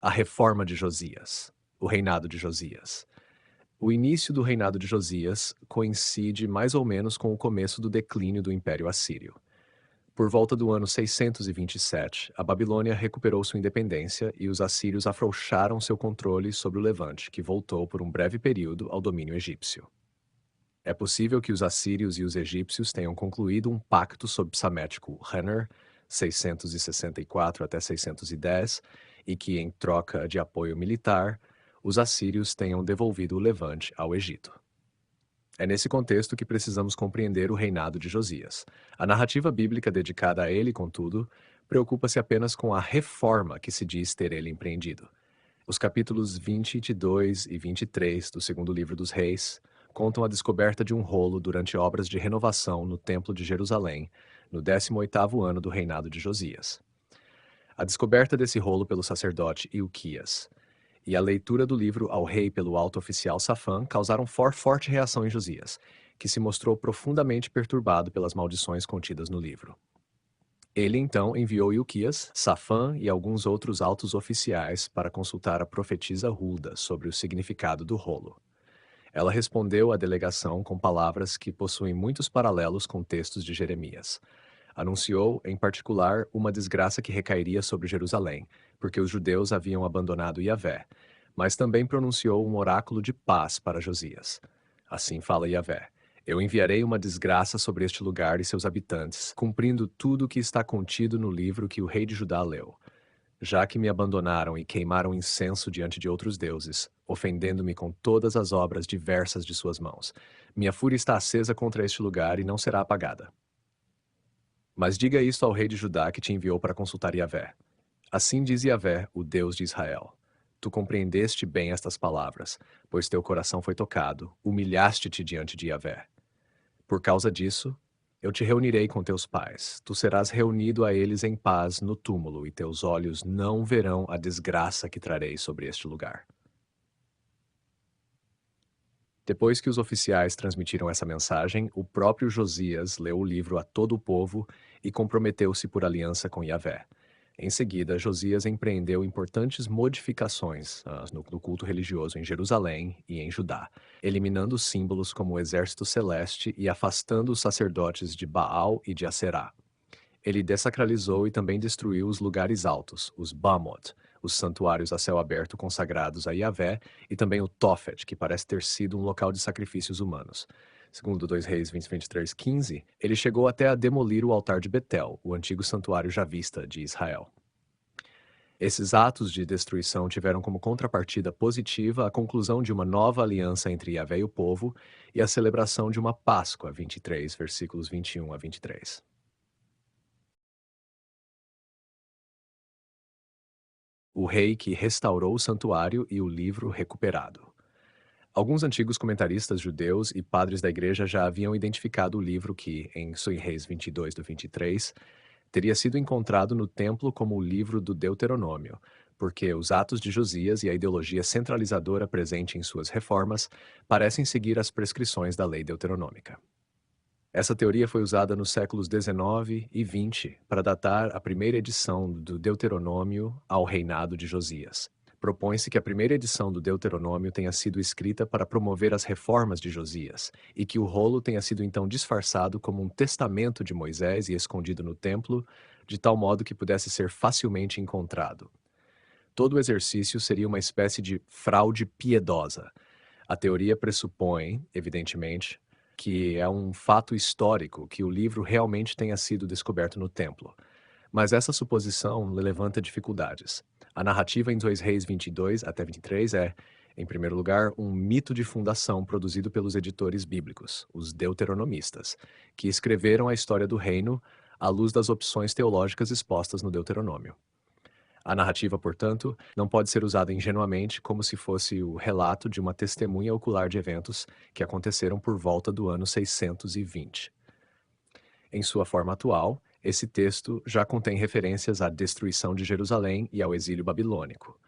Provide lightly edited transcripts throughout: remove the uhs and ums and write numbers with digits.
A reforma de Josias, o reinado de Josias. O início do reinado de Josias coincide mais ou menos com o começo do declínio do Império Assírio. Por volta do ano 627, a Babilônia recuperou sua independência e os assírios afrouxaram seu controle sobre o Levante, que voltou por um breve período ao domínio egípcio. É possível que os assírios e os egípcios tenham concluído um pacto sob Psamético Rener, 664 até 610, e que, em troca de apoio militar, os assírios tenham devolvido o Levante ao Egito. É nesse contexto que precisamos compreender o reinado de Josias. A narrativa bíblica dedicada a ele, contudo, preocupa-se apenas com a reforma que se diz ter ele empreendido. Os capítulos 22 e 23 do segundo livro dos Reis contam a descoberta de um rolo durante obras de renovação no Templo de Jerusalém, no 18º ano do reinado de Josias. A descoberta desse rolo pelo sacerdote Ilquias e a leitura do livro ao rei pelo alto oficial Safã causaram forte reação em Josias, que se mostrou profundamente perturbado pelas maldições contidas no livro. Ele então enviou Ilquias, Safã e alguns outros altos oficiais para consultar a profetisa Hulda sobre o significado do rolo. Ela respondeu à delegação com palavras que possuem muitos paralelos com textos de Jeremias. Anunciou, em particular, uma desgraça que recairia sobre Jerusalém, porque os judeus haviam abandonado Yahvé, mas também pronunciou um oráculo de paz para Josias. Assim fala Yahvé: eu enviarei uma desgraça sobre este lugar e seus habitantes, cumprindo tudo o que está contido no livro que o rei de Judá leu. Já que me abandonaram e queimaram incenso diante de outros deuses, ofendendo-me com todas as obras diversas de suas mãos, minha fúria está acesa contra este lugar e não será apagada. Mas diga isto ao rei de Judá que te enviou para consultar Yahvé. Assim diz Yahvé, o Deus de Israel: tu compreendeste bem estas palavras, pois teu coração foi tocado, humilhaste-te diante de Yahvé. Por causa disso, eu te reunirei com teus pais. Tu serás reunido a eles em paz no túmulo, e teus olhos não verão a desgraça que trarei sobre este lugar. Depois que os oficiais transmitiram essa mensagem, o próprio Josias leu o livro a todo o povo e comprometeu-se por aliança com Yahvé. Em seguida, Josias empreendeu importantes modificações no culto religioso em Jerusalém e em Judá, eliminando símbolos como o exército celeste e afastando os sacerdotes de Baal e de Aserá. Ele dessacralizou e também destruiu os lugares altos, os Bamot, os santuários a céu aberto consagrados a Yahvé, e também o Tofet, que parece ter sido um local de sacrifícios humanos. Segundo 2 Reis 23:15, ele chegou até a demolir o altar de Betel, o antigo santuário javista de Israel. Esses atos de destruição tiveram como contrapartida positiva a conclusão de uma nova aliança entre Yahvé e o povo e a celebração de uma Páscoa, 23, versículos 21 a 23. O rei que restaurou o santuário e o livro recuperado. Alguns antigos comentaristas judeus e padres da igreja já haviam identificado o livro que, em 2 Reis 22 do 23, teria sido encontrado no templo como o livro do Deuteronômio, porque os atos de Josias e a ideologia centralizadora presente em suas reformas parecem seguir as prescrições da lei deuteronômica. Essa teoria foi usada nos séculos XIX e XX para datar a primeira edição do Deuteronômio ao reinado de Josias. Propõe-se que a primeira edição do Deuteronômio tenha sido escrita para promover as reformas de Josias e que o rolo tenha sido então disfarçado como um testamento de Moisés e escondido no templo, de tal modo que pudesse ser facilmente encontrado. Todo o exercício seria uma espécie de fraude piedosa. A teoria pressupõe, evidentemente, que é um fato histórico que o livro realmente tenha sido descoberto no templo. Mas essa suposição levanta dificuldades. A narrativa em 2 Reis 22 até 23 é, em primeiro lugar, um mito de fundação produzido pelos editores bíblicos, os deuteronomistas, que escreveram a história do reino à luz das opções teológicas expostas no Deuteronômio. A narrativa, portanto, não pode ser usada ingenuamente como se fosse o relato de uma testemunha ocular de eventos que aconteceram por volta do ano 620. Em sua forma atual, esse texto já contém referências à destruição de Jerusalém e ao exílio babilônico.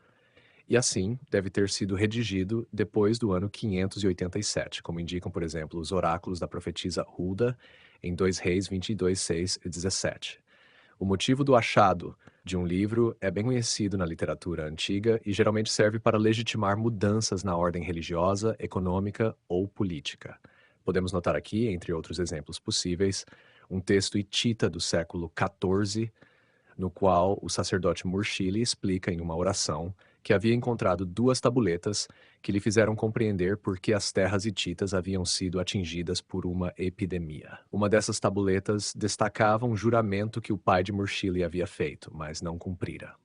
E assim, deve ter sido redigido depois do ano 587, como indicam, por exemplo, os oráculos da profetisa Hulda em 2 Reis 22, 6 e 17. O motivo do achado de um livro é bem conhecido na literatura antiga e geralmente serve para legitimar mudanças na ordem religiosa, econômica ou política. Podemos notar aqui, entre outros exemplos possíveis, um texto hitita do século XIV, no qual o sacerdote Murshili explica em uma oração que havia encontrado duas tabuletas que lhe fizeram compreender por que as terras hititas haviam sido atingidas por uma epidemia. Uma dessas tabuletas destacava um juramento que o pai de Murshili havia feito, mas não cumprira.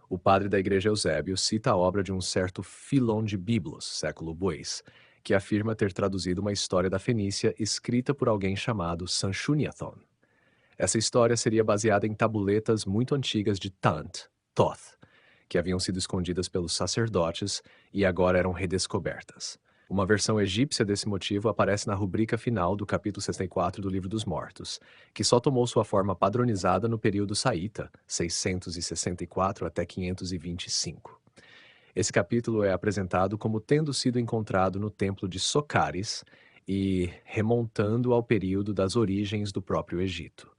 O padre da igreja Eusébio cita a obra de um certo Filon de Biblos, século Bois, que afirma ter traduzido uma história da Fenícia escrita por alguém chamado Sanchuniathon. Essa história seria baseada em tabuletas muito antigas de Thoth, que haviam sido escondidas pelos sacerdotes e agora eram redescobertas. Uma versão egípcia desse motivo aparece na rubrica final do capítulo 64 do Livro dos Mortos, que só tomou sua forma padronizada no período saíta, 664 até 525. Esse capítulo é apresentado como tendo sido encontrado no templo de Socaris e remontando ao período das origens do próprio Egito.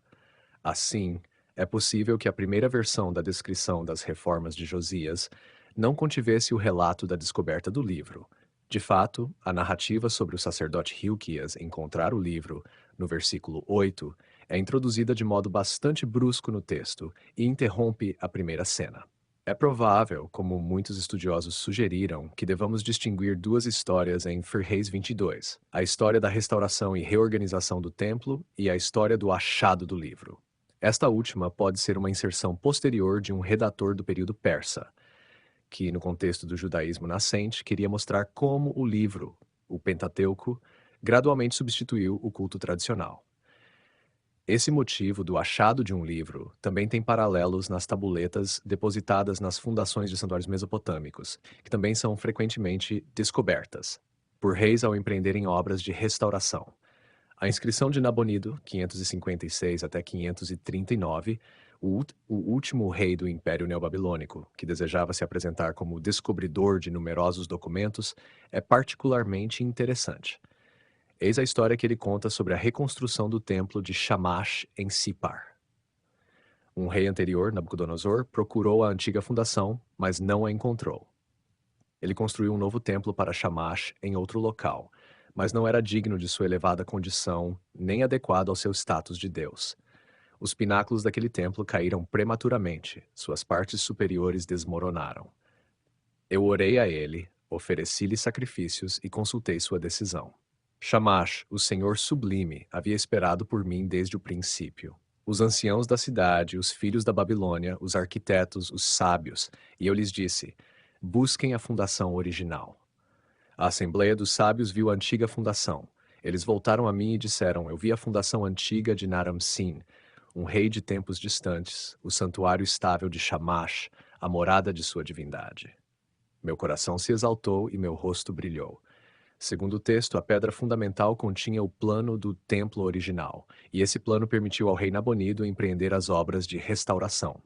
Assim, é possível que a primeira versão da descrição das reformas de Josias não contivesse o relato da descoberta do livro. De fato, a narrativa sobre o sacerdote Hilquias encontrar o livro, no versículo 8, é introduzida de modo bastante brusco no texto e interrompe a primeira cena. É provável, como muitos estudiosos sugeriram, que devamos distinguir duas histórias em Reis 22, a história da restauração e reorganização do templo e a história do achado do livro. Esta última pode ser uma inserção posterior de um redator do período persa, que, no contexto do judaísmo nascente, queria mostrar como o livro, o Pentateuco, gradualmente substituiu o culto tradicional. Esse motivo do achado de um livro também tem paralelos nas tabuletas depositadas nas fundações de santuários mesopotâmicos, que também são frequentemente descobertas por reis ao empreenderem obras de restauração. A inscrição de Nabonido, 556 até 539, o último rei do Império Neobabilônico, que desejava se apresentar como descobridor de numerosos documentos, é particularmente interessante. Eis a história que ele conta sobre a reconstrução do templo de Shamash em Sipar. Um rei anterior, Nabucodonosor, procurou a antiga fundação, mas não a encontrou. Ele construiu um novo templo para Shamash em outro local, mas não era digno de sua elevada condição, nem adequado ao seu status de Deus. Os pináculos daquele templo caíram prematuramente, suas partes superiores desmoronaram. Eu orei a ele, ofereci-lhe sacrifícios e consultei sua decisão. Shamash, o Senhor sublime, havia esperado por mim desde o princípio. Os anciãos da cidade, os filhos da Babilônia, os arquitetos, os sábios, e eu lhes disse: busquem a fundação original. A Assembleia dos Sábios viu a antiga fundação. Eles voltaram a mim e disseram: eu vi a fundação antiga de Naram-Sin, um rei de tempos distantes, o santuário estável de Shamash, a morada de sua divindade. Meu coração se exaltou e meu rosto brilhou. Segundo o texto, a pedra fundamental continha o plano do templo original, e esse plano permitiu ao rei Nabonido empreender as obras de restauração.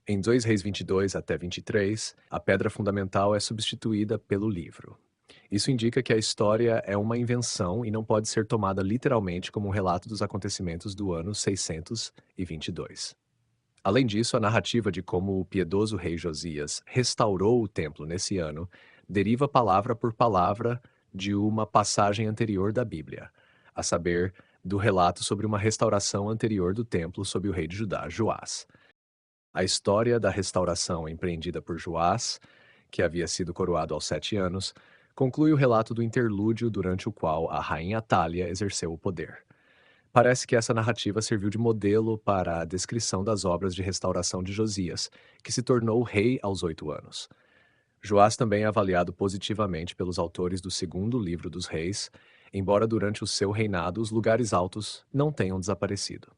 Em 2 Reis 22 até 23, a pedra fundamental é substituída pelo livro. Isso indica que a história é uma invenção e não pode ser tomada literalmente como um relato dos acontecimentos do ano 622. Além disso, a narrativa de como o piedoso rei Josias restaurou o templo nesse ano deriva palavra por palavra de uma passagem anterior da Bíblia, a saber, do relato sobre uma restauração anterior do templo sob o rei de Judá, Joás. A história da restauração empreendida por Joás, que havia sido coroado aos 7 anos, conclui o relato do interlúdio durante o qual a rainha Atália exerceu o poder. Parece que essa narrativa serviu de modelo para a descrição das obras de restauração de Josias, que se tornou rei aos 8 anos. Joás também é avaliado positivamente pelos autores do segundo livro dos reis, embora durante o seu reinado os lugares altos não tenham desaparecido.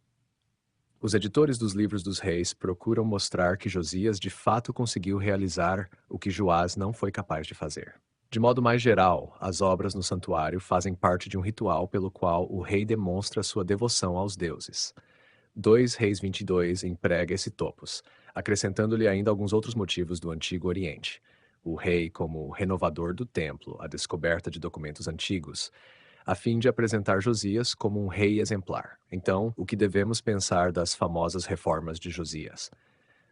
Os editores dos livros dos reis procuram mostrar que Josias de fato conseguiu realizar o que Joás não foi capaz de fazer. De modo mais geral, as obras no santuário fazem parte de um ritual pelo qual o rei demonstra sua devoção aos deuses. 2 Reis 22 emprega esse topos, acrescentando-lhe ainda alguns outros motivos do Antigo Oriente. O rei como renovador do templo, a descoberta de documentos antigos, a fim de apresentar Josias como um rei exemplar. Então, o que devemos pensar das famosas reformas de Josias?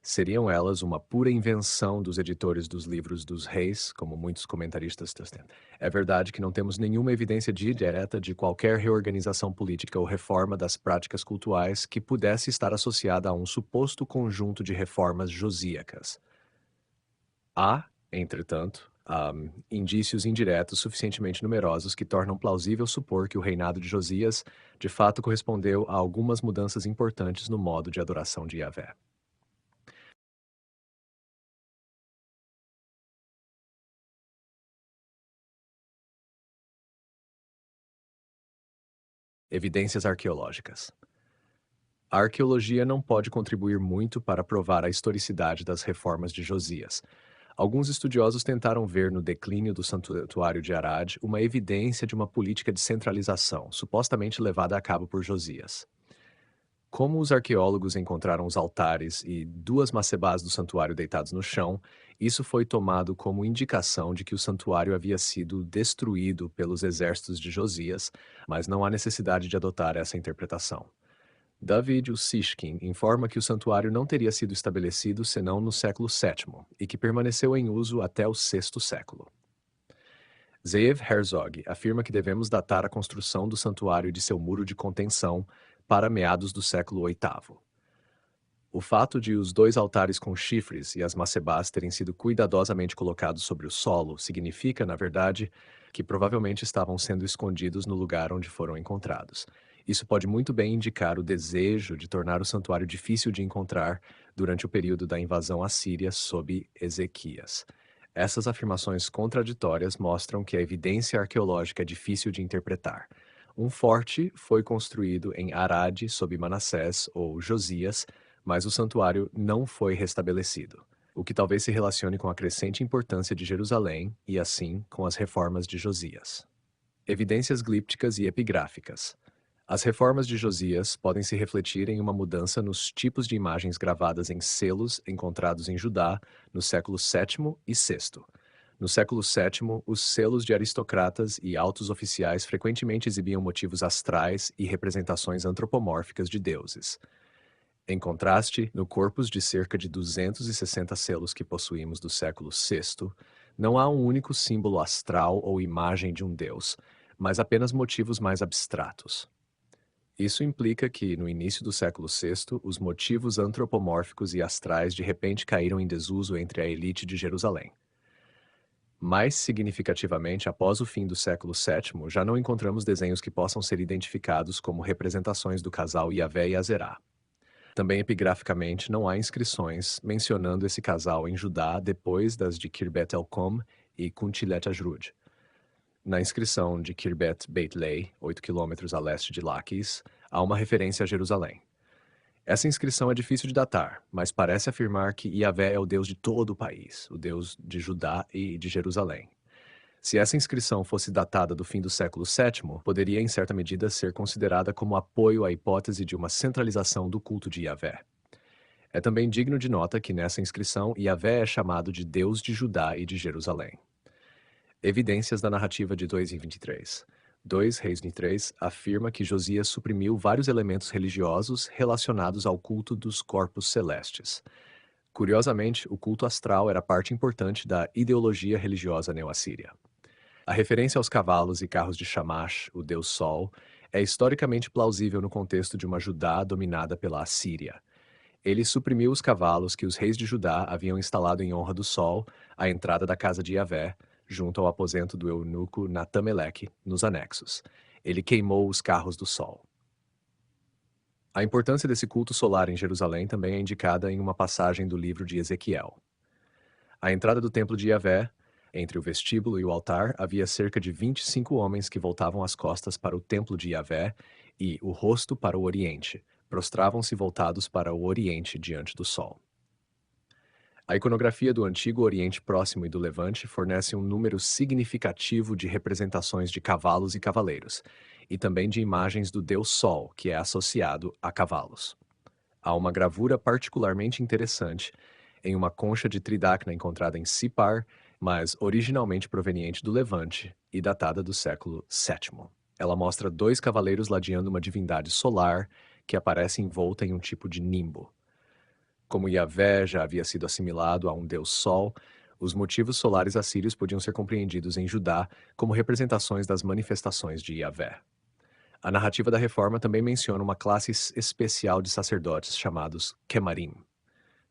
Seriam elas uma pura invenção dos editores dos livros dos reis, como muitos comentaristas testam? É verdade que não temos nenhuma evidência direta de qualquer reorganização política ou reforma das práticas cultuais que pudesse estar associada a um suposto conjunto de reformas josíacas. Há, entretanto, indícios indiretos suficientemente numerosos que tornam plausível supor que o reinado de Josias de fato correspondeu a algumas mudanças importantes no modo de adoração de Yahvé. Evidências arqueológicas. A arqueologia não pode contribuir muito para provar a historicidade das reformas de Josias. Alguns estudiosos tentaram ver no declínio do santuário de Arad uma evidência de uma política de centralização, supostamente levada a cabo por Josias. Como os arqueólogos encontraram os altares e duas macebás do santuário deitados no chão, isso foi tomado como indicação de que o santuário havia sido destruído pelos exércitos de Josias, mas não há necessidade de adotar essa interpretação. David Ussishkin informa que o santuário não teria sido estabelecido senão no século VII e que permaneceu em uso até o VI século. Zeev Herzog afirma que devemos datar a construção do santuário e de seu muro de contenção para meados do século VIII. O fato de os dois altares com chifres e as macebás terem sido cuidadosamente colocados sobre o solo significa, na verdade, que provavelmente estavam sendo escondidos no lugar onde foram encontrados. Isso pode muito bem indicar o desejo de tornar o santuário difícil de encontrar durante o período da invasão assíria sob Ezequias. Essas afirmações contraditórias mostram que a evidência arqueológica é difícil de interpretar. Um forte foi construído em Arad sob Manassés ou Josias, mas o santuário não foi restabelecido, o que talvez se relacione com a crescente importância de Jerusalém e, assim, com as reformas de Josias. Evidências glípticas e epigráficas. As reformas de Josias podem se refletir em uma mudança nos tipos de imagens gravadas em selos encontrados em Judá no século VII e VI. No século VII, os selos de aristocratas e altos oficiais frequentemente exibiam motivos astrais e representações antropomórficas de deuses. Em contraste, no corpus de cerca de 260 selos que possuímos do século VI, não há um único símbolo astral ou imagem de um deus, mas apenas motivos mais abstratos. Isso implica que, no início do século VI, os motivos antropomórficos e astrais de repente caíram em desuso entre a elite de Jerusalém. Mais significativamente, após o fim do século VII, já não encontramos desenhos que possam ser identificados como representações do casal Yahvé e Azerá. Também epigraficamente não há inscrições mencionando esse casal em Judá depois das de Kirbet el-Kom e Kuntilet Ajrud. Na inscrição de Kirbet Beit Lei, 8 quilômetros a leste de Laquis, há uma referência a Jerusalém. Essa inscrição é difícil de datar, mas parece afirmar que Yahvé é o Deus de todo o país, o Deus de Judá e de Jerusalém. Se essa inscrição fosse datada do fim do século VII, poderia em certa medida ser considerada como apoio à hipótese de uma centralização do culto de Yahvé. É também digno de nota que nessa inscrição Yahvé é chamado de Deus de Judá e de Jerusalém. Evidências da narrativa de 2 em 23. 2 Reis 23 afirma que Josias suprimiu vários elementos religiosos relacionados ao culto dos corpos celestes. Curiosamente, o culto astral era parte importante da ideologia religiosa neo-assíria. A referência aos cavalos e carros de Shamash, o deus Sol, é historicamente plausível no contexto de uma Judá dominada pela Assíria. Ele suprimiu os cavalos que os reis de Judá haviam instalado em honra do Sol à entrada da casa de Yahvé, junto ao aposento do eunuco Natameleque, nos anexos. Ele queimou os carros do Sol. A importância desse culto solar em Jerusalém também é indicada em uma passagem do livro de Ezequiel. À entrada do templo de Yahvé, entre o vestíbulo e o altar, havia cerca de 25 homens que voltavam as costas para o templo de Yahvé e o rosto para o oriente, prostravam-se voltados para o oriente diante do sol. A iconografia do Antigo Oriente Próximo e do Levante fornece um número significativo de representações de cavalos e cavaleiros, e também de imagens do deus Sol, que é associado a cavalos. Há uma gravura particularmente interessante em uma concha de tridacna encontrada em Sipar, mas originalmente proveniente do Levante e datada do século VII. Ela mostra dois cavaleiros ladeando uma divindade solar que aparece envolta em um tipo de nimbo. Como Yahvé já havia sido assimilado a um deus sol, os motivos solares assírios podiam ser compreendidos em Judá como representações das manifestações de Yahvé. A narrativa da Reforma também menciona uma classe especial de sacerdotes chamados Quemarim.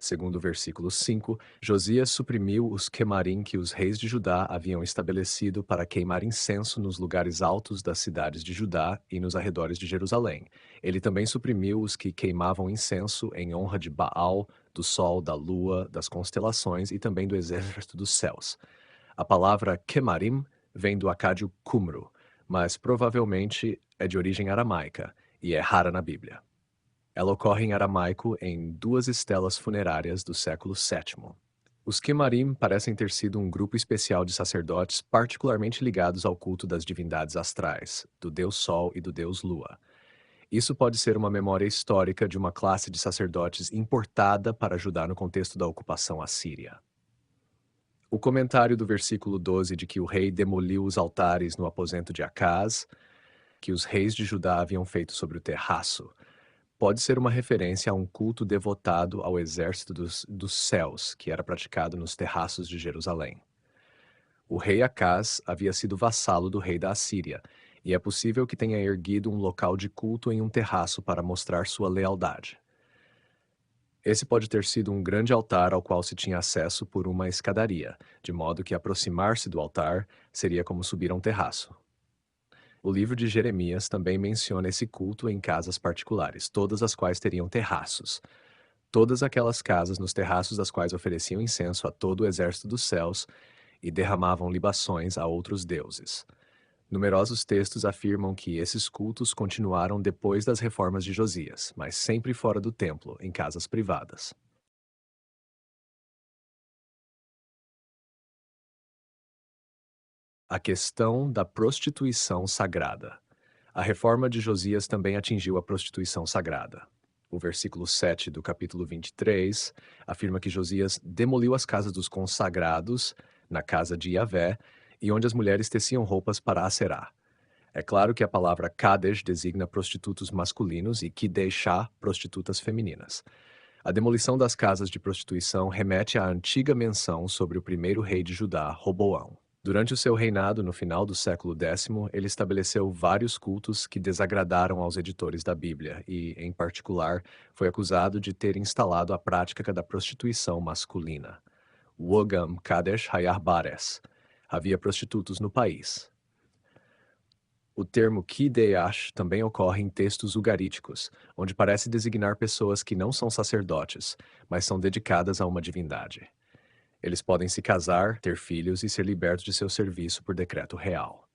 Segundo o versículo 5, Josias suprimiu os quemarim que os reis de Judá haviam estabelecido para queimar incenso nos lugares altos das cidades de Judá e nos arredores de Jerusalém. Ele também suprimiu os que queimavam incenso em honra de Baal, do sol, da lua, das constelações e também do exército dos céus. A palavra quemarim vem do acádio cumro, mas provavelmente é de origem aramaica e é rara na Bíblia. Ela ocorre em aramaico em duas estelas funerárias do século VII. Os Quemarim parecem ter sido um grupo especial de sacerdotes particularmente ligados ao culto das divindades astrais, do deus Sol e do deus Lua. Isso pode ser uma memória histórica de uma classe de sacerdotes importada para ajudar no contexto da ocupação assíria. O comentário do versículo 12 de que o rei demoliu os altares no aposento de Acaz, que os reis de Judá haviam feito sobre o terraço, pode ser uma referência a um culto devotado ao exército dos céus, que era praticado nos terraços de Jerusalém. O rei Acaz havia sido vassalo do rei da Assíria, e é possível que tenha erguido um local de culto em um terraço para mostrar sua lealdade. Esse pode ter sido um grande altar ao qual se tinha acesso por uma escadaria, de modo que aproximar-se do altar seria como subir a um terraço. O livro de Jeremias também menciona esse culto em casas particulares, todas as quais teriam terraços. Todas aquelas casas nos terraços das quais ofereciam incenso a todo o exército dos céus e derramavam libações a outros deuses. Numerosos textos afirmam que esses cultos continuaram depois das reformas de Josias, mas sempre fora do templo, em casas privadas. A questão da prostituição sagrada. A reforma de Josias também atingiu a prostituição sagrada. O versículo 7 do capítulo 23 afirma que Josias demoliu as casas dos consagrados na casa de Yahvé e onde as mulheres teciam roupas para Aserá. É claro que a palavra Kadesh designa prostitutos masculinos e Kideshá, prostitutas femininas. A demolição das casas de prostituição remete à antiga menção sobre o primeiro rei de Judá, Roboão. Durante o seu reinado, no final do século X, ele estabeleceu vários cultos que desagradaram aos editores da Bíblia e, em particular, foi acusado de ter instalado a prática da prostituição masculina. Wogam Kadesh Hayar Bares. Havia prostitutos no país. O termo Kideash também ocorre em textos ugaríticos, onde parece designar pessoas que não são sacerdotes, mas são dedicadas a uma divindade. Eles podem se casar, ter filhos e ser libertos de seu serviço por decreto real.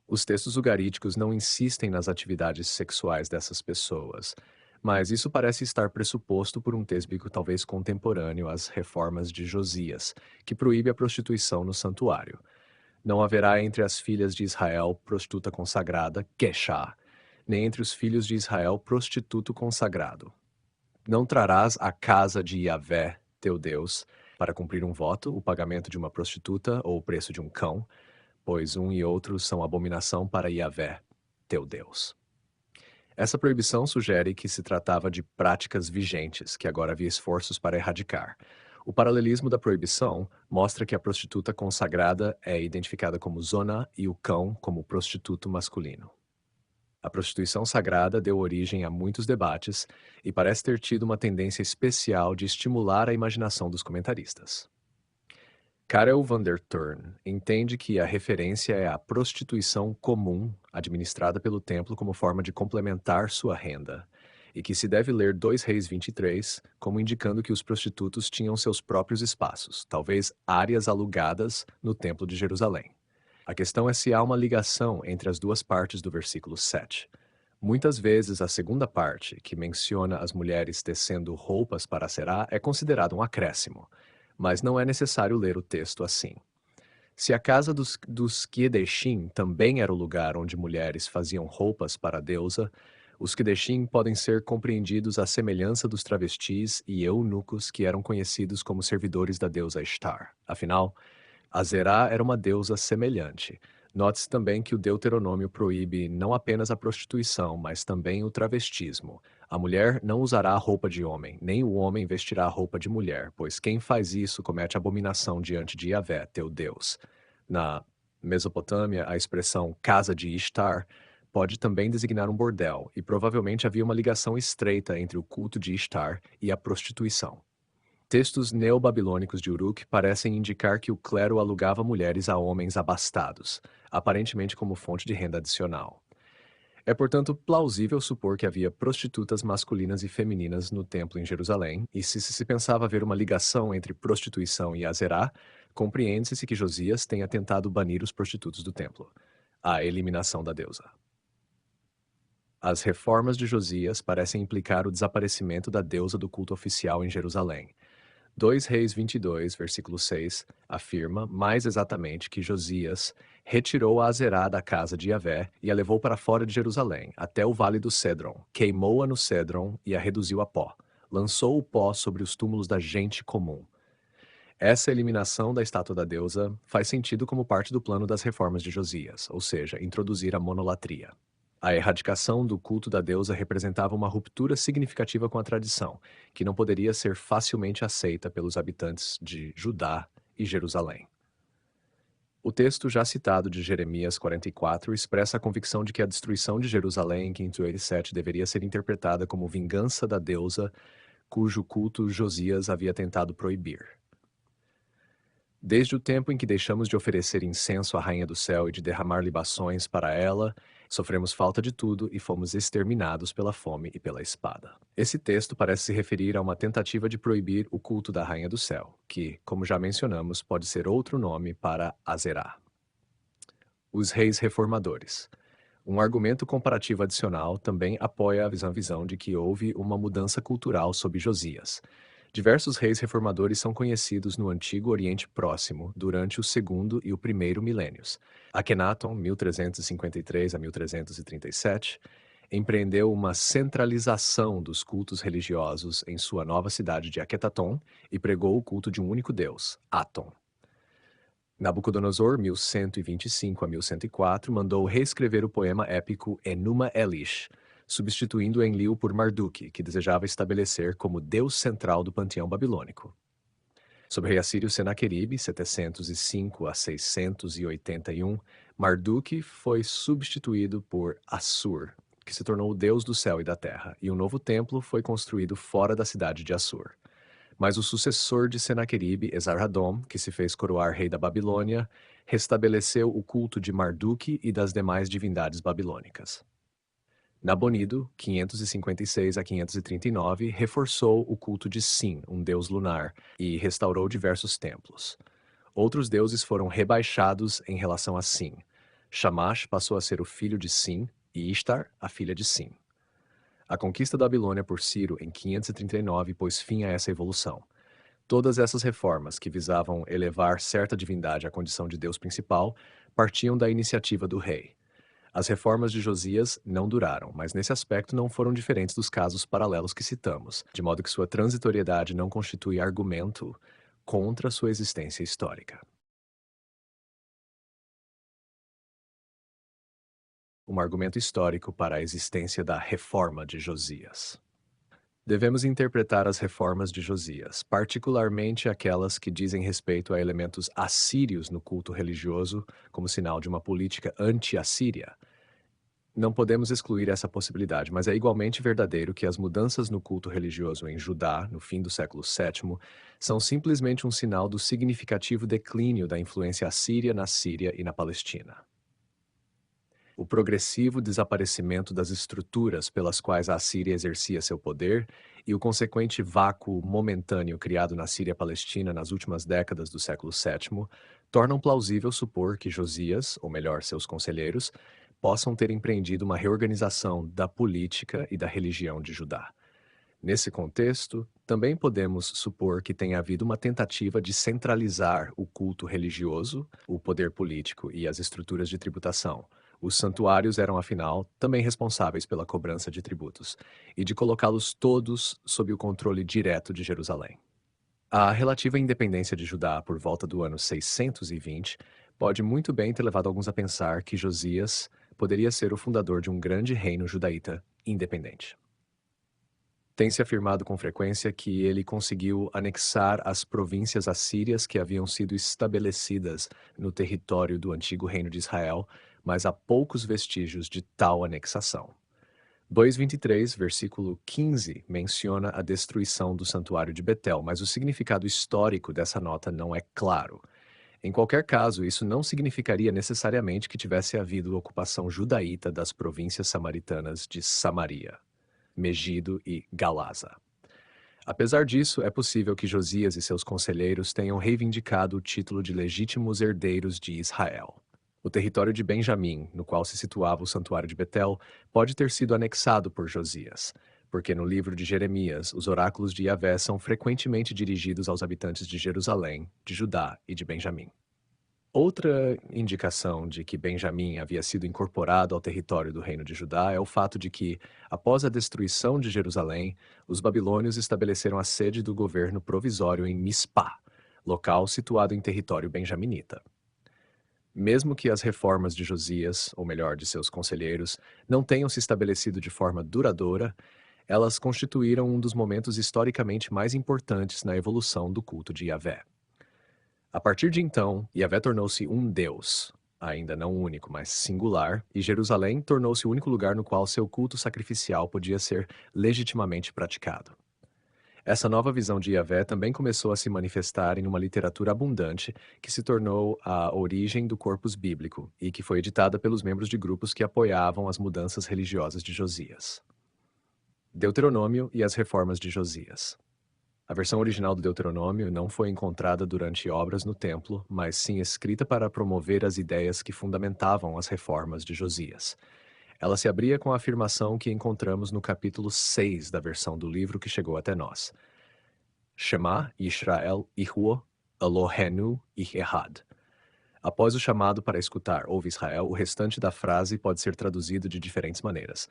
Os textos ugaríticos não insistem nas atividades sexuais dessas pessoas, mas isso parece estar pressuposto por um texto bíblico talvez contemporâneo às reformas de Josias, que proíbe a prostituição no santuário. Não haverá entre as filhas de Israel prostituta consagrada, Quexá, nem entre os filhos de Israel prostituto consagrado. Não trarás à casa de Yahvé, teu Deus, para cumprir um voto, o pagamento de uma prostituta ou o preço de um cão, pois um e outro são abominação para Yahvé, teu Deus. Essa proibição sugere que se tratava de práticas vigentes, que agora havia esforços para erradicar. O paralelismo da proibição mostra que a prostituta consagrada é identificada como zona e o cão como prostituto masculino. A prostituição sagrada deu origem a muitos debates e parece ter tido uma tendência especial de estimular a imaginação dos comentaristas. Karel van der Turn entende que a referência é a prostituição comum administrada pelo templo como forma de complementar sua renda, e que se deve ler 2 Reis 23 como indicando que os prostitutos tinham seus próprios espaços, talvez áreas alugadas no templo de Jerusalém. A questão é se há uma ligação entre as duas partes do versículo 7. Muitas vezes a segunda parte, que menciona as mulheres tecendo roupas para Será, é considerada um acréscimo, mas não é necessário ler o texto assim. Se a casa dos Quedeshim também era o lugar onde mulheres faziam roupas para a deusa, os Quedeshim podem ser compreendidos à semelhança dos travestis e eunucos que eram conhecidos como servidores da deusa Ishtar. Afinal, Azerá era uma deusa semelhante, Note-se também que o Deuteronômio proíbe não apenas a prostituição, mas também o travestismo. A mulher não usará roupa de homem, nem o homem vestirá roupa de mulher, pois quem faz isso comete abominação diante de Yahvé, teu Deus. Na Mesopotâmia, a expressão casa de Ishtar pode também designar um bordel, e provavelmente havia uma ligação estreita entre o culto de Ishtar e a prostituição. Textos neobabilônicos de Uruk parecem indicar que o clero alugava mulheres a homens abastados, aparentemente como fonte de renda adicional. É, portanto, plausível supor que havia prostitutas masculinas e femininas no templo em Jerusalém, e se pensava haver uma ligação entre prostituição e Azerá, compreende-se que Josias tenha tentado banir os prostitutos do templo, a eliminação da deusa. As reformas de Josias parecem implicar o desaparecimento da deusa do culto oficial em Jerusalém. 2 Reis 22, versículo 6, afirma, mais exatamente, que Josias retirou a Azerá da casa de Yahvé e a levou para fora de Jerusalém, até o vale do Cédron, queimou-a no Cédron e a reduziu a pó. Lançou o pó sobre os túmulos da gente comum. Essa eliminação da estátua da deusa faz sentido como parte do plano das reformas de Josias, ou seja, introduzir a monolatria. A erradicação do culto da deusa representava uma ruptura significativa com a tradição, que não poderia ser facilmente aceita pelos habitantes de Judá e Jerusalém. O texto já citado de Jeremias 44 expressa a convicção de que a destruição de Jerusalém em 587 deveria ser interpretada como vingança da deusa, cujo culto Josias havia tentado proibir. Desde o tempo em que deixamos de oferecer incenso à Rainha do Céu e de derramar libações para ela, sofremos falta de tudo e fomos exterminados pela fome e pela espada. Esse texto parece se referir a uma tentativa de proibir o culto da Rainha do Céu, que, como já mencionamos, pode ser outro nome para Azerá. Os reis reformadores. Um argumento comparativo adicional também apoia a visão de que houve uma mudança cultural sob Josias. Diversos reis reformadores são conhecidos no Antigo Oriente Próximo durante o segundo e o primeiro milênios. Akhenaton, 1353 a 1337, empreendeu uma centralização dos cultos religiosos em sua nova cidade de Akhetaton e pregou o culto de um único deus, Aton. Nabucodonosor, 1125 a 1104, mandou reescrever o poema épico Enuma Elish, substituindo Enlil por Marduk, que desejava estabelecer como deus central do panteão babilônico. Sob o rei assírio Senaqueribe, 705 a 681, Marduk foi substituído por Assur, que se tornou o deus do céu e da terra, e um novo templo foi construído fora da cidade de Assur. Mas o sucessor de Senaqueribe, Esarhaddon, que se fez coroar rei da Babilônia, restabeleceu o culto de Marduk e das demais divindades babilônicas. Nabonido, 556 a 539, reforçou o culto de Sin, um deus lunar, e restaurou diversos templos. Outros deuses foram rebaixados em relação a Sin. Shamash passou a ser o filho de Sin e Ishtar, a filha de Sin. A conquista da Babilônia por Ciro em 539 pôs fim a essa evolução. Todas essas reformas, que visavam elevar certa divindade à condição de Deus principal, partiam da iniciativa do rei. As reformas de Josias não duraram, mas nesse aspecto não foram diferentes dos casos paralelos que citamos, de modo que sua transitoriedade não constitui argumento contra sua existência histórica. Um argumento histórico para a existência da reforma de Josias. Devemos interpretar as reformas de Josias, particularmente aquelas que dizem respeito a elementos assírios no culto religioso, como sinal de uma política anti-assíria. Não podemos excluir essa possibilidade, mas é igualmente verdadeiro que as mudanças no culto religioso em Judá, no fim do século VII, são simplesmente um sinal do significativo declínio da influência assíria na Síria e na Palestina. O progressivo desaparecimento das estruturas pelas quais a Assíria exercia seu poder e o consequente vácuo momentâneo criado na Síria-Palestina nas últimas décadas do século VII tornam plausível supor que Josias, ou melhor, seus conselheiros, possam ter empreendido uma reorganização da política e da religião de Judá. Nesse contexto, também podemos supor que tenha havido uma tentativa de centralizar o culto religioso, o poder político e as estruturas de tributação. Os santuários eram, afinal, também responsáveis pela cobrança de tributos, e de colocá-los todos sob o controle direto de Jerusalém. A relativa independência de Judá por volta do ano 620 pode muito bem ter levado alguns a pensar que Josias poderia ser o fundador de um grande reino judaíta independente. Tem-se afirmado com frequência que ele conseguiu anexar as províncias assírias que haviam sido estabelecidas no território do antigo reino de Israel, mas há poucos vestígios de tal anexação. 2:23, versículo 15, menciona a destruição do santuário de Betel, mas o significado histórico dessa nota não é claro. Em qualquer caso, isso não significaria necessariamente que tivesse havido ocupação judaíta das províncias samaritanas de Samaria, Megido e Galaza. Apesar disso, é possível que Josias e seus conselheiros tenham reivindicado o título de legítimos herdeiros de Israel. O território de Benjamim, no qual se situava o santuário de Betel, pode ter sido anexado por Josias, porque no livro de Jeremias, os oráculos de Yahvé são frequentemente dirigidos aos habitantes de Jerusalém, de Judá e de Benjamim. Outra indicação de que Benjamim havia sido incorporado ao território do reino de Judá é o fato de que, após a destruição de Jerusalém, os babilônios estabeleceram a sede do governo provisório em Mispá, local situado em território benjaminita. Mesmo que as reformas de Josias, ou melhor, de seus conselheiros, não tenham se estabelecido de forma duradoura, elas constituíram um dos momentos historicamente mais importantes na evolução do culto de Yahvé. A partir de então, Yahvé tornou-se um Deus, ainda não único, mas singular, e Jerusalém tornou-se o único lugar no qual seu culto sacrificial podia ser legitimamente praticado. Essa nova visão de Yahvé também começou a se manifestar em uma literatura abundante que se tornou a origem do corpus bíblico e que foi editada pelos membros de grupos que apoiavam as mudanças religiosas de Josias. Deuteronômio e as reformas de Josias. A versão original do Deuteronômio não foi encontrada durante obras no templo, mas sim escrita para promover as ideias que fundamentavam as reformas de Josias. Ela se abria com a afirmação que encontramos no capítulo 6 da versão do livro que chegou até nós. Shema Yisrael Ihuo Elohenu Echad. Após o chamado para escutar, ouve Israel, o restante da frase pode ser traduzido de diferentes maneiras.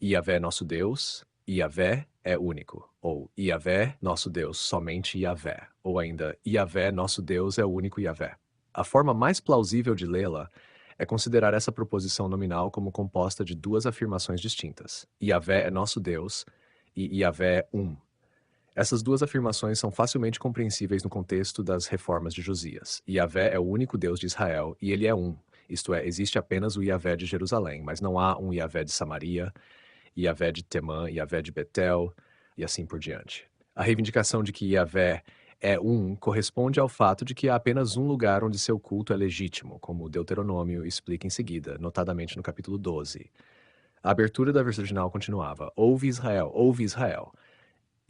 Yahvé nosso Deus, Yahvé é único, ou Yahvé nosso Deus, somente Yahvé, ou ainda Yahvé nosso Deus é o único Yahvé. A forma mais plausível de lê-la é considerar essa proposição nominal como composta de duas afirmações distintas. Yahvé é nosso Deus e Yahvé é um. Essas duas afirmações são facilmente compreensíveis no contexto das reformas de Josias. Yahvé é o único Deus de Israel e ele é um. Isto é, existe apenas o Yahvé de Jerusalém, mas não há um Yahvé de Samaria, Yahvé de Temã, Yahvé de Betel e assim por diante. A reivindicação de que Yahvé é um corresponde ao fato de que há apenas um lugar onde seu culto é legítimo, como Deuteronômio explica em seguida, notadamente no capítulo 12. A abertura da versão original continuava: ouve Israel.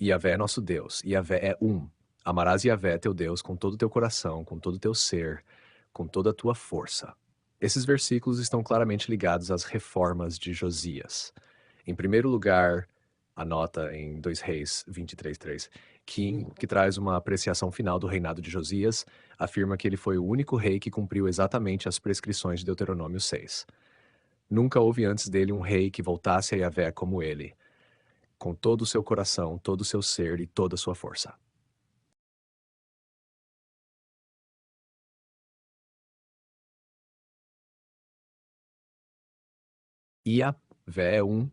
Yahvé é nosso Deus, Yahvé é um. Amarás Yahvé, teu Deus, com todo o teu coração, com todo o teu ser, com toda a tua força. Esses versículos estão claramente ligados às reformas de Josias. Em primeiro lugar, a nota em 2 Reis 23:3, que traz uma apreciação final do reinado de Josias, afirma que ele foi o único rei que cumpriu exatamente as prescrições de Deuteronômio 6. Nunca houve antes dele um rei que voltasse a Yahvé como ele, com todo o seu coração, todo o seu ser e toda a sua força. Yahvé é um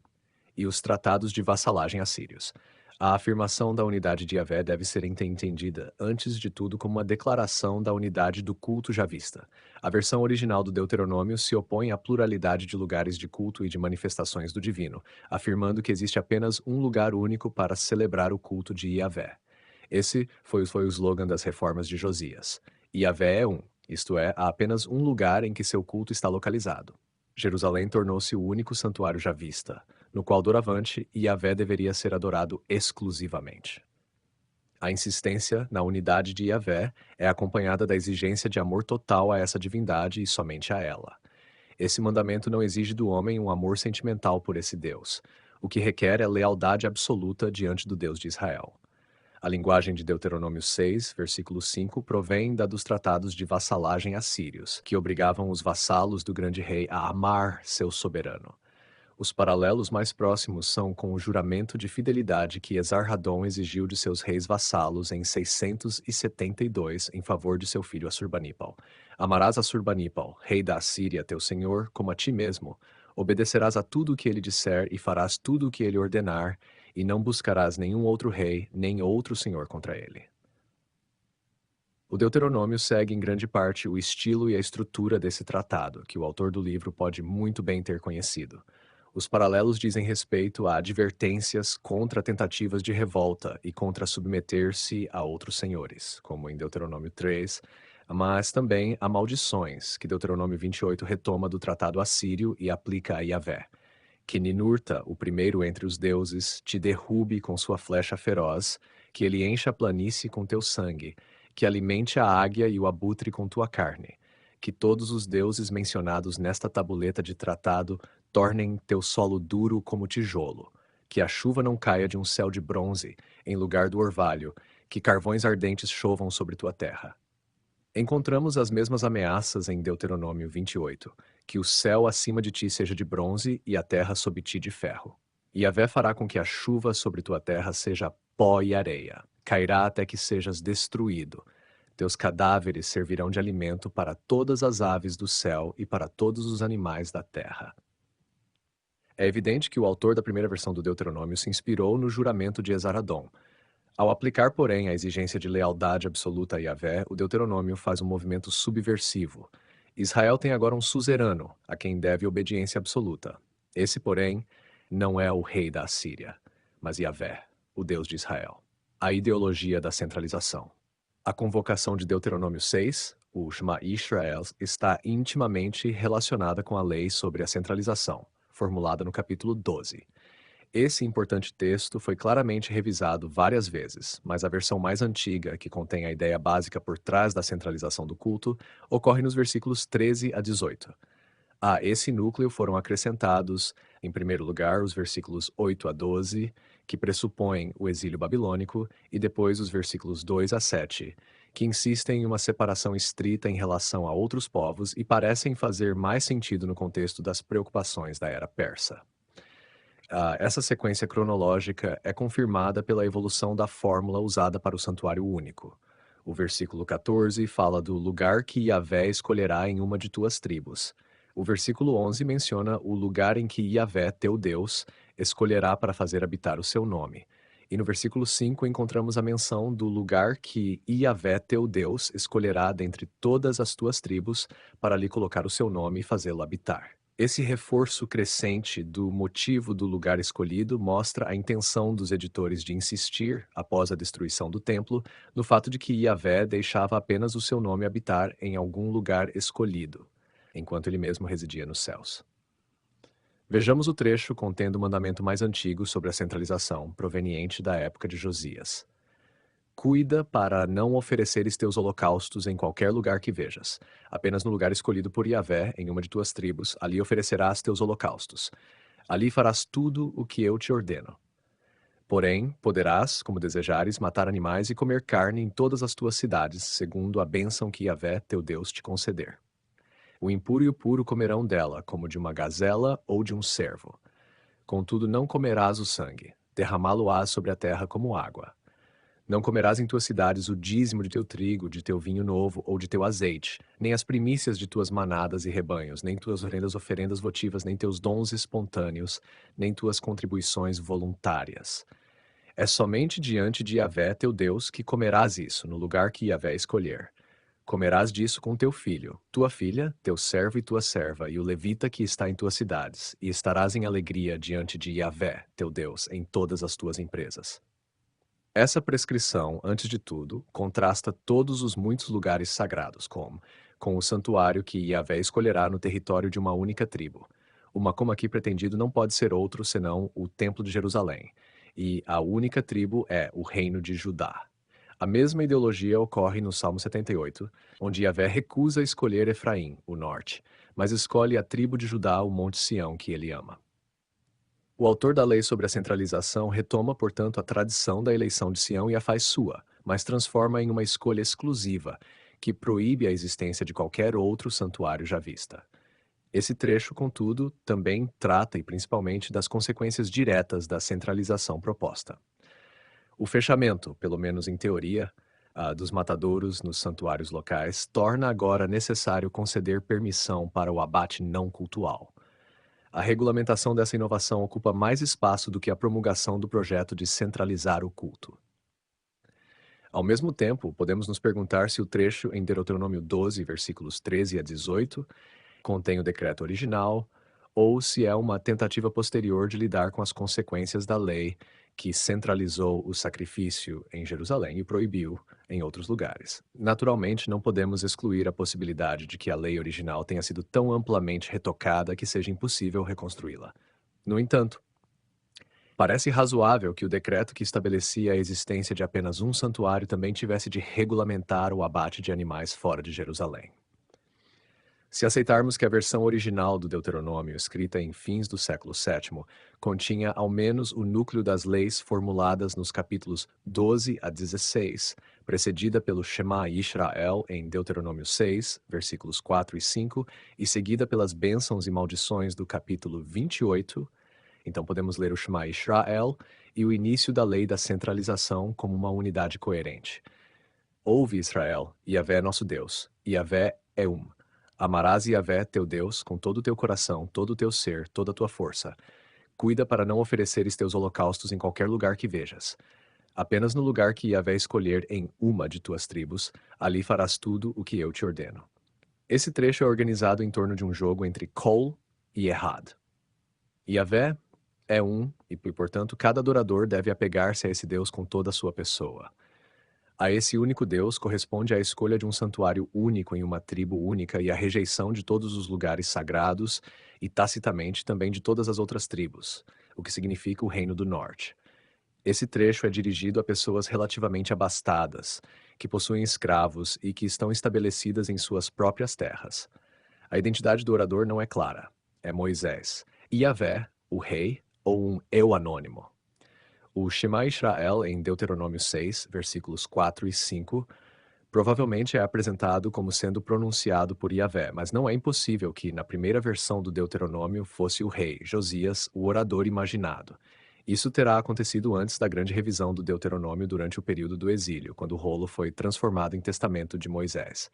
e os tratados de vassalagem assírios. A afirmação da unidade de Yahvé deve ser entendida, antes de tudo, como uma declaração da unidade do culto já vista. A versão original do Deuteronômio se opõe à pluralidade de lugares de culto e de manifestações do divino, afirmando que existe apenas um lugar único para celebrar o culto de Yahvé. Esse foi o slogan das reformas de Josias. Yahvé é um, isto é, há apenas um lugar em que seu culto está localizado. Jerusalém tornou-se o único santuário já vista, no qual doravante Yahvé deveria ser adorado exclusivamente. A insistência na unidade de Yahvé é acompanhada da exigência de amor total a essa divindade e somente a ela. Esse mandamento não exige do homem um amor sentimental por esse Deus. O que requer é lealdade absoluta diante do Deus de Israel. A linguagem de Deuteronômio 6, versículo 5, provém da dos tratados de vassalagem assírios, que obrigavam os vassalos do grande rei a amar seu soberano. Os paralelos mais próximos são com o juramento de fidelidade que Esarhaddon exigiu de seus reis vassalos em 672 em favor de seu filho Assurbanipal. Amarás Assurbanipal, rei da Assíria, teu senhor, como a ti mesmo. Obedecerás a tudo o que ele disser e farás tudo o que ele ordenar, e não buscarás nenhum outro rei, nem outro senhor contra ele. O Deuteronômio segue em grande parte o estilo e a estrutura desse tratado, que o autor do livro pode muito bem ter conhecido. Os paralelos dizem respeito a advertências contra tentativas de revolta e contra submeter-se a outros senhores, como em Deuteronômio 3, mas também a maldições, que Deuteronômio 28 retoma do tratado assírio e aplica a Yahvé. Que Ninurta, o primeiro entre os deuses, te derrube com sua flecha feroz, que ele encha a planície com teu sangue, que alimente a águia e o abutre com tua carne, que todos os deuses mencionados nesta tabuleta de tratado tornem teu solo duro como tijolo, que a chuva não caia de um céu de bronze, em lugar do orvalho, que carvões ardentes chovam sobre tua terra. Encontramos as mesmas ameaças em Deuteronômio 28, que o céu acima de ti seja de bronze e a terra sob ti de ferro. E Yahvé fará com que a chuva sobre tua terra seja pó e areia, cairá até que sejas destruído. Teus cadáveres servirão de alimento para todas as aves do céu e para todos os animais da terra. É evidente que o autor da primeira versão do Deuteronômio se inspirou no juramento de Esarhaddon. Ao aplicar, porém, a exigência de lealdade absoluta a Yahvé, o Deuteronômio faz um movimento subversivo. Israel tem agora um suzerano, a quem deve obediência absoluta. Esse, porém, não é o rei da Assíria, mas Yahvé, o Deus de Israel. A ideologia da centralização. A convocação de Deuteronômio 6, o Shema Israel, está intimamente relacionada com a lei sobre a centralização, formulada no capítulo 12. Esse importante texto foi claramente revisado várias vezes, mas a versão mais antiga, que contém a ideia básica por trás da centralização do culto, ocorre nos versículos 13 a 18. A esse núcleo foram acrescentados, em primeiro lugar, os versículos 8 a 12, que pressupõem o exílio babilônico, e depois os versículos 2 a 7, que insistem em uma separação estrita em relação a outros povos e parecem fazer mais sentido no contexto das preocupações da era persa. Essa sequência cronológica é confirmada pela evolução da fórmula usada para o santuário único. O versículo 14 fala do lugar que Yahvé escolherá em uma de tuas tribos. O versículo 11 menciona o lugar em que Yahvé, teu Deus, escolherá para fazer habitar o seu nome. E no versículo 5 encontramos a menção do lugar que Yahvé, teu Deus, escolherá dentre todas as tuas tribos para lhe colocar o seu nome e fazê-lo habitar. Esse reforço crescente do motivo do lugar escolhido mostra a intenção dos editores de insistir, após a destruição do templo, no fato de que Yahvé deixava apenas o seu nome habitar em algum lugar escolhido, enquanto ele mesmo residia nos céus. Vejamos o trecho contendo o mandamento mais antigo sobre a centralização, proveniente da época de Josias. Cuida para não ofereceres teus holocaustos em qualquer lugar que vejas. Apenas no lugar escolhido por Yahvé, em uma de tuas tribos, ali oferecerás teus holocaustos. Ali farás tudo o que eu te ordeno. Porém, poderás, como desejares, matar animais e comer carne em todas as tuas cidades, segundo a bênção que Yahvé, teu Deus, te conceder. O impuro e o puro comerão dela, como de uma gazela ou de um cervo. Contudo, não comerás o sangue, derramá-lo-ás sobre a terra como água. Não comerás em tuas cidades o dízimo de teu trigo, de teu vinho novo ou de teu azeite, nem as primícias de tuas manadas e rebanhos, nem tuas oferendas votivas, nem teus dons espontâneos, nem tuas contribuições voluntárias. É somente diante de Yahvé, teu Deus, que comerás isso, no lugar que Yahvé escolher. Comerás disso com teu filho, tua filha, teu servo e tua serva, e o levita que está em tuas cidades, e estarás em alegria diante de Yahvé, teu Deus, em todas as tuas empresas. Essa prescrição, antes de tudo, contrasta todos os muitos lugares sagrados, com o santuário que Yahvé escolherá no território de uma única tribo. O Macom aqui pretendido não pode ser outro senão o Templo de Jerusalém, e a única tribo é o Reino de Judá. A mesma ideologia ocorre no Salmo 78, onde Yahvé recusa escolher Efraim, o norte, mas escolhe a tribo de Judá, o Monte Sião, que ele ama. O autor da lei sobre a centralização retoma, portanto, a tradição da eleição de Sião e a faz sua, mas transforma em uma escolha exclusiva, que proíbe a existência de qualquer outro santuário já vista. Esse trecho, contudo, também trata e principalmente das consequências diretas da centralização proposta. O fechamento, pelo menos em teoria, dos matadouros nos santuários locais torna agora necessário conceder permissão para o abate não cultual. A regulamentação dessa inovação ocupa mais espaço do que a promulgação do projeto de centralizar o culto. Ao mesmo tempo, podemos nos perguntar se o trecho em Deuteronômio 12, versículos 13 a 18, contém o decreto original, ou se é uma tentativa posterior de lidar com as consequências da lei que centralizou o sacrifício em Jerusalém e proibiu em outros lugares. Naturalmente, não podemos excluir a possibilidade de que a lei original tenha sido tão amplamente retocada que seja impossível reconstruí-la. No entanto, parece razoável que o decreto que estabelecia a existência de apenas um santuário também tivesse de regulamentar o abate de animais fora de Jerusalém. Se aceitarmos que a versão original do Deuteronômio, escrita em fins do século VII, continha ao menos o núcleo das leis formuladas nos capítulos 12 a 16, precedida pelo Shema Israel em Deuteronômio 6, versículos 4 e 5, e seguida pelas bênçãos e maldições do capítulo 28, então podemos ler o Shema Israel e o início da lei da centralização como uma unidade coerente. Ouve, Israel, Yahvé é nosso Deus, Yahvé é um. Amarás Yahvé, teu Deus, com todo o teu coração, todo o teu ser, toda a tua força. Cuida para não ofereceres teus holocaustos em qualquer lugar que vejas. Apenas no lugar que Yahvé escolher em uma de tuas tribos, ali farás tudo o que eu te ordeno. Esse trecho é organizado em torno de um jogo entre Kol e Ehad. Yahvé é um, e portanto cada adorador deve apegar-se a esse Deus com toda a sua pessoa. A esse único Deus corresponde a escolha de um santuário único em uma tribo única e a rejeição de todos os lugares sagrados e tacitamente também de todas as outras tribos, o que significa o Reino do Norte. Esse trecho é dirigido a pessoas relativamente abastadas, que possuem escravos e que estão estabelecidas em suas próprias terras. A identidade do orador não é clara. É Moisés, Yahvé, o rei, ou um eu anônimo. O Shema Israel, em Deuteronômio 6, versículos 4 e 5, provavelmente é apresentado como sendo pronunciado por Yahvé, mas não é impossível que, na primeira versão do Deuteronômio, fosse o rei, Josias, o orador imaginado. Isso terá acontecido antes da grande revisão do Deuteronômio durante o período do exílio, quando o rolo foi transformado em testamento de Moisés.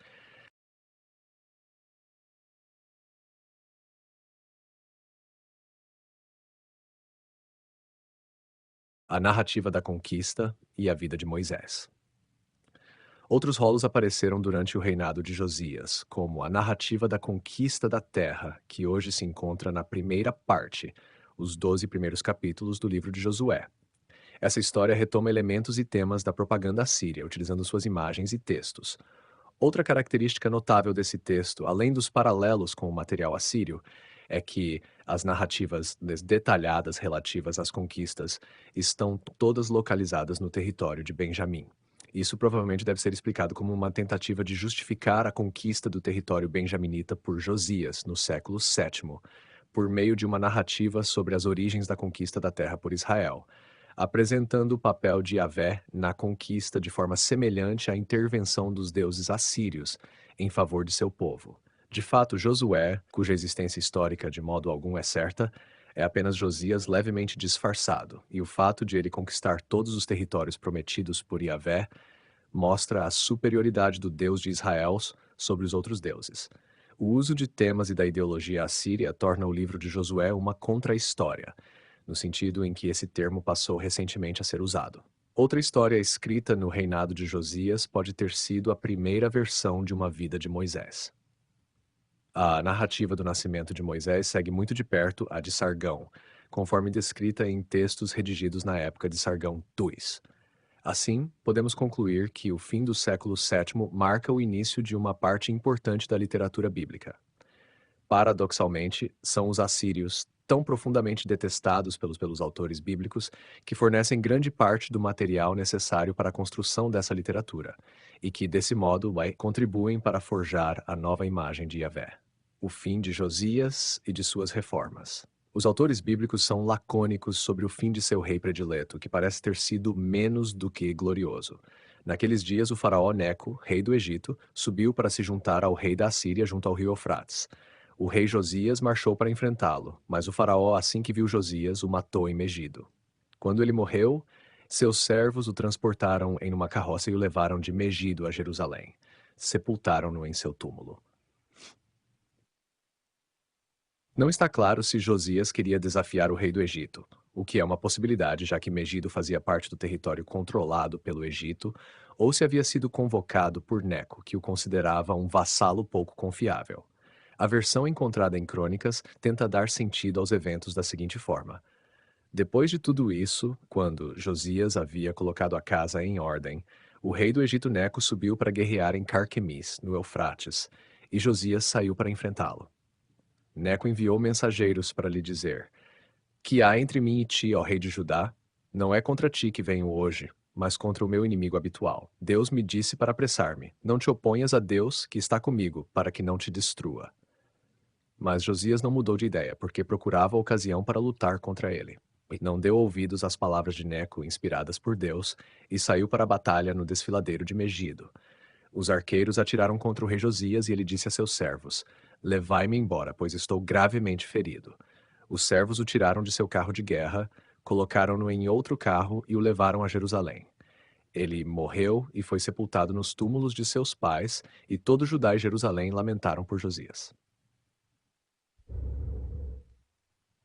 A narrativa da conquista e a vida de Moisés. Outros rolos apareceram durante o reinado de Josias, como a narrativa da conquista da terra, que hoje se encontra na primeira parte, os 12 primeiros capítulos do livro de Josué. Essa história retoma elementos e temas da propaganda assíria, utilizando suas imagens e textos. Outra característica notável desse texto, além dos paralelos com o material assírio, é que as narrativas detalhadas relativas às conquistas estão todas localizadas no território de Benjamim. Isso provavelmente deve ser explicado como uma tentativa de justificar a conquista do território benjaminita por Josias, no século VII, por meio de uma narrativa sobre as origens da conquista da terra por Israel, apresentando o papel de Yahvé na conquista de forma semelhante à intervenção dos deuses assírios em favor de seu povo. De fato, Josué, cuja existência histórica de modo algum é certa, é apenas Josias levemente disfarçado, e o fato de ele conquistar todos os territórios prometidos por Yahvé mostra a superioridade do Deus de Israel sobre os outros deuses. O uso de temas e da ideologia assíria torna o livro de Josué uma contra-história, no sentido em que esse termo passou recentemente a ser usado. Outra história escrita no reinado de Josias pode ter sido a primeira versão de uma vida de Moisés. A narrativa do nascimento de Moisés segue muito de perto a de Sargão, conforme descrita em textos redigidos na época de Sargão II. Assim, podemos concluir que o fim do século VII marca o início de uma parte importante da literatura bíblica. Paradoxalmente, são os assírios, tão profundamente detestados pelos autores bíblicos, que fornecem grande parte do material necessário para a construção dessa literatura, e que, desse modo, contribuem para forjar a nova imagem de Yahvé. O fim de Josias e de suas reformas. Os autores bíblicos são lacônicos sobre o fim de seu rei predileto, que parece ter sido menos do que glorioso. Naqueles dias, o faraó Neco, rei do Egito, subiu para se juntar ao rei da Assíria junto ao rio Eufrates. O rei Josias marchou para enfrentá-lo, mas o faraó, assim que viu Josias, o matou em Megido. Quando ele morreu, seus servos o transportaram em uma carroça e o levaram de Megido a Jerusalém. Sepultaram-no em seu túmulo. Não está claro se Josias queria desafiar o rei do Egito, o que é uma possibilidade, já que Megido fazia parte do território controlado pelo Egito, ou se havia sido convocado por Neco, que o considerava um vassalo pouco confiável. A versão encontrada em Crônicas tenta dar sentido aos eventos da seguinte forma: depois de tudo isso, quando Josias havia colocado a casa em ordem, o rei do Egito Neco subiu para guerrear em Carquemis, no Eufrates, e Josias saiu para enfrentá-lo. Neco enviou mensageiros para lhe dizer: que há entre mim e ti, ó rei de Judá? Não é contra ti que venho hoje, mas contra o meu inimigo habitual. Deus me disse para apressar-me: não te oponhas a Deus, que está comigo, para que não te destrua. Mas Josias não mudou de ideia, porque procurava a ocasião para lutar contra ele. E não deu ouvidos às palavras de Neco, inspiradas por Deus, e saiu para a batalha no desfiladeiro de Megido. Os arqueiros atiraram contra o rei Josias e ele disse a seus servos: levai-me embora, pois estou gravemente ferido. Os servos o tiraram de seu carro de guerra, colocaram-no em outro carro e o levaram a Jerusalém. Ele morreu e foi sepultado nos túmulos de seus pais, e todo Judá e Jerusalém lamentaram por Josias.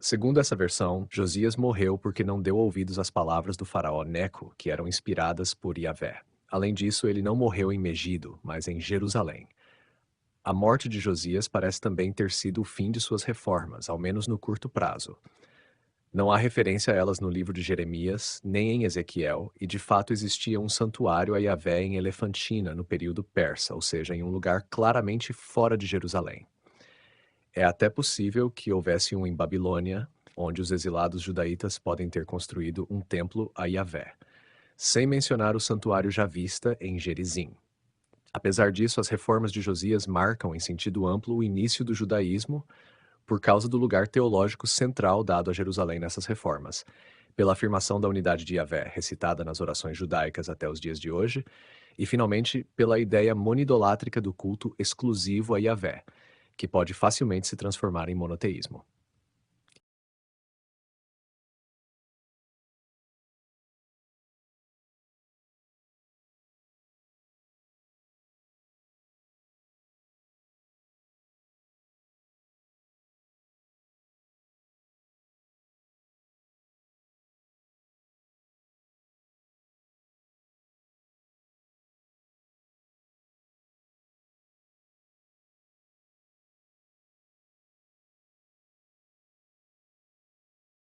Segundo essa versão, Josias morreu porque não deu ouvidos às palavras do faraó Neco, que eram inspiradas por Yahvé. Além disso, ele não morreu em Megido, mas em Jerusalém. A morte de Josias parece também ter sido o fim de suas reformas, ao menos no curto prazo. Não há referência a elas no livro de Jeremias, nem em Ezequiel, e de fato existia um santuário a Yahvé em Elefantina no período persa, ou seja, em um lugar claramente fora de Jerusalém. É até possível que houvesse um em Babilônia, onde os exilados judaítas podem ter construído um templo a Yahvé, sem mencionar o santuário javista em Gerizim. Apesar disso, as reformas de Josias marcam em sentido amplo o início do judaísmo por causa do lugar teológico central dado a Jerusalém nessas reformas, pela afirmação da unidade de Yahvé, recitada nas orações judaicas até os dias de hoje, e finalmente pela ideia monidolátrica do culto exclusivo a Yahvé, que pode facilmente se transformar em monoteísmo.